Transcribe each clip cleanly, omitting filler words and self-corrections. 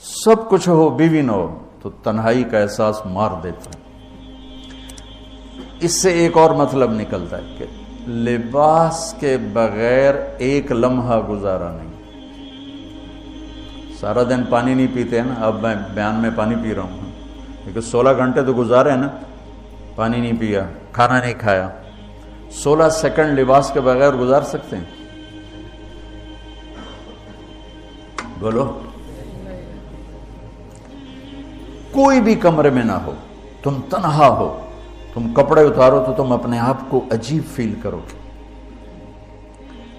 سب کچھ ہو بیوی نہ ہو تو تنہائی کا احساس مار دیتا ہے۔ اس سے ایک اور مطلب نکلتا ہے کہ لباس کے بغیر ایک لمحہ گزارا نہیں۔ سارا دن پانی نہیں پیتے ہیں نا، اب میں بیان میں پانی پی رہا ہوں، کیونکہ 16 گھنٹے تو گزارے ہیں نا، پانی نہیں پیا، کھانا نہیں کھایا، 16 سیکنڈ لباس کے بغیر گزار سکتے ہیں؟ بولو۔ کوئی بھی کمرے میں نہ ہو، تم تنہا ہو، تم کپڑے اتارو تو تم اپنے آپ کو عجیب فیل کرو گے،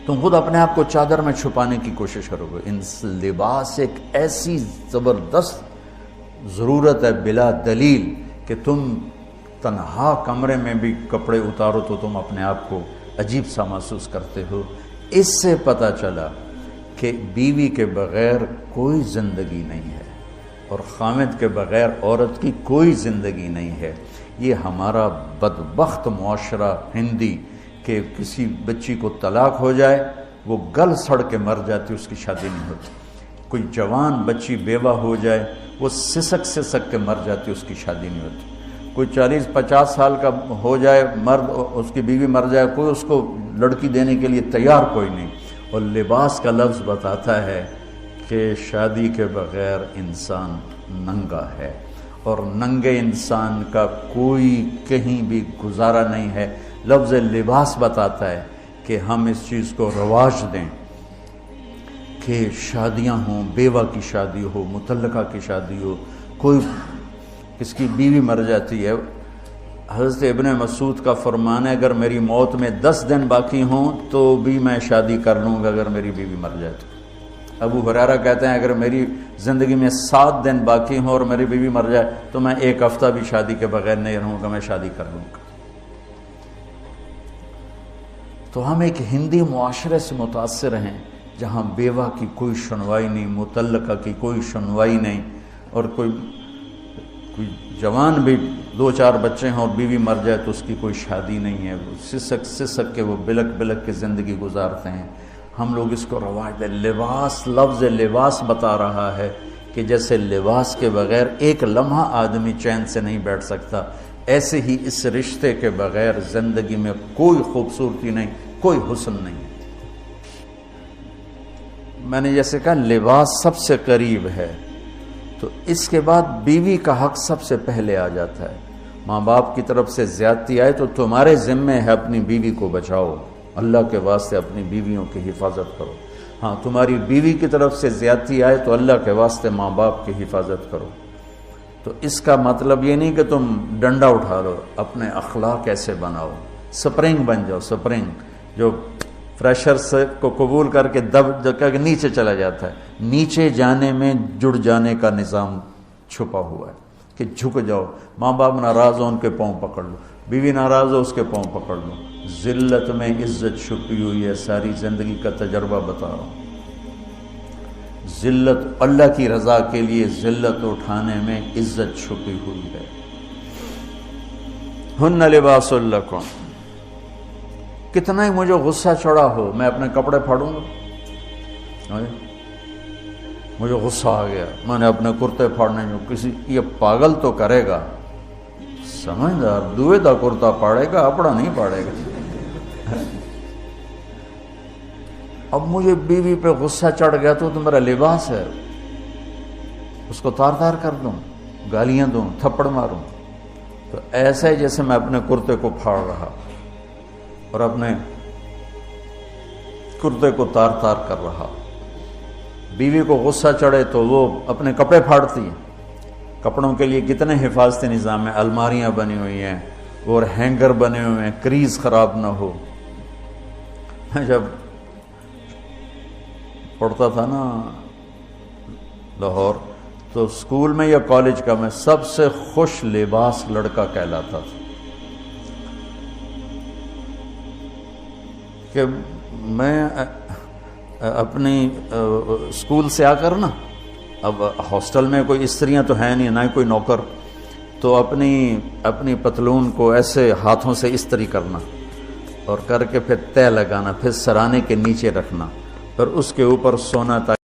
تم خود اپنے آپ کو چادر میں چھپانے کی کوشش کرو گے۔ ان لباس ایک ایسی زبردست ضرورت ہے بلا دلیل کہ تم تنہا کمرے میں بھی کپڑے اتارو تو تم اپنے آپ کو عجیب سا محسوس کرتے ہو۔ اس سے پتہ چلا کہ بیوی کے بغیر کوئی زندگی نہیں ہے اور خامد کے بغیر عورت کی کوئی زندگی نہیں ہے۔ یہ ہمارا بدبخت معاشرہ ہندی کہ کسی بچی کو طلاق ہو جائے وہ گل سڑ کے مر جاتی، اس کی شادی نہیں ہوتی۔ کوئی جوان بچی بیوہ ہو جائے وہ سسک سسک کے مر جاتی، اس کی شادی نہیں ہوتی۔ کوئی 40-50 سال کا ہو جائے مرد، اس کی بیوی مر جائے، کوئی اس کو لڑکی دینے کے لیے تیار کوئی نہیں۔ اور لباس کا لفظ بتاتا ہے کہ شادی کے بغیر انسان ننگا ہے، اور ننگے انسان کا کوئی کہیں بھی گزارا نہیں ہے۔ لفظ لباس بتاتا ہے کہ ہم اس چیز کو رواج دیں کہ شادیاں ہوں، بیوہ کی شادی ہو، مطلقہ کی شادی ہو، کوئی کس کی بیوی مر جاتی ہے۔ حضرت ابن مسعود کا فرمان ہے اگر میری موت میں 10 دن باقی ہوں تو بھی میں شادی کر لوں گا اگر میری بیوی مر جائے تو۔ ابو ہریرہ کہتے ہیں اگر میری زندگی میں 7 دن باقی ہوں اور میری بیوی مر جائے تو میں 1 ہفتہ بھی شادی کے بغیر نہیں رہوں گا، میں شادی کر لوں گا۔ تو ہم ایک ہندی معاشرے سے متاثر ہیں جہاں بیوہ کی کوئی سنوائی نہیں، مطلقہ کی کوئی سنوائی نہیں، اور کوئی جوان بھی 2-4 بچے ہیں اور بیوی مر جائے تو اس کی کوئی شادی نہیں ہے، وہ سسک سسک کے وہ بلک بلک کے زندگی گزارتے ہیں۔ ہم لوگ اس کو رواج دیں۔ لباس، لفظ لباس بتا رہا ہے کہ جیسے لباس کے بغیر ایک لمحہ آدمی چین سے نہیں بیٹھ سکتا، ایسے ہی اس رشتے کے بغیر زندگی میں کوئی خوبصورتی نہیں، کوئی حسن نہیں۔ میں نے جیسے کہا لباس سب سے قریب ہے، تو اس کے بعد بیوی کا حق سب سے پہلے آ جاتا ہے۔ ماں باپ کی طرف سے زیادتی آئے تو تمہارے ذمے ہے اپنی بیوی کو بچاؤ، اللہ کے واسطے اپنی بیویوں کی حفاظت کرو۔ ہاں تمہاری بیوی کی طرف سے زیادتی آئے تو اللہ کے واسطے ماں باپ کی حفاظت کرو۔ تو اس کا مطلب یہ نہیں کہ تم ڈنڈا اٹھا لو، اپنے اخلاق ایسے بناؤ، سپرنگ بن جاؤ، سپرنگ جو فریشر سے کو قبول کر کے دب کر کے نیچے چلا جاتا ہے۔ نیچے جانے میں جڑ جانے کا نظام چھپا ہوا ہے کہ جھک جاؤ، ماں باپ ناراض ہو ان کے پاؤں پکڑ لو، بیوی ناراض ہو اس کے پاؤں پکڑ لو۔ ذلت میں عزت چھپی ہوئی ہے، ساری زندگی کا تجربہ بتا رہا ہوں۔ ذلت اللہ کی رضا کے لیے ذلت اٹھانے میں عزت چھپی ہوئی ہے۔ ہن لباس لکم، کتنا ہی مجھے غصہ چڑھا ہو میں اپنے کپڑے پھاڑوں گا، مجھے غصہ آ گیا میں نے اپنے کرتے پھاڑنے جو کسی یہ پاگل تو کرے گا، سمجھدار دوے دا کرتا پاڑے گا، اپنا نہیں پاڑے گا۔ اب مجھے بیوی پہ غصہ چڑھ گیا تو میرا لباس ہے، اس کو تار تار کر دوں، گالیاں دوں، تھپڑ ماروں، تو ایسا ہی جیسے میں اپنے کرتے کو پھاڑ رہا اور اپنے کرتے کو تار تار کر رہا۔ بیوی کو غصہ چڑھے تو وہ اپنے کپڑے پھاڑتی ہے۔ کپڑوں کے لیے کتنے حفاظتی نظام ہیں، الماریاں بنی ہوئی ہیں اور ہینگر بنے ہوئے ہیں، کریز خراب نہ ہو۔ میں جب پڑھتا تھا نا لاہور تو اسکول میں یا کالج کا میں سب سے خوش لباس لڑکا کہلاتا تھا کہ میں اپنی اسکول سے آ کر نا، اب ہاسٹل میں کوئی استریاں تو ہیں نہیں، نہ ہی کوئی نوکر، تو اپنی پتلون کو ایسے ہاتھوں سے استری کرنا اور کر کے پھر تہ لگانا، پھر سرانے کے نیچے رکھنا اور اس کے اوپر سونا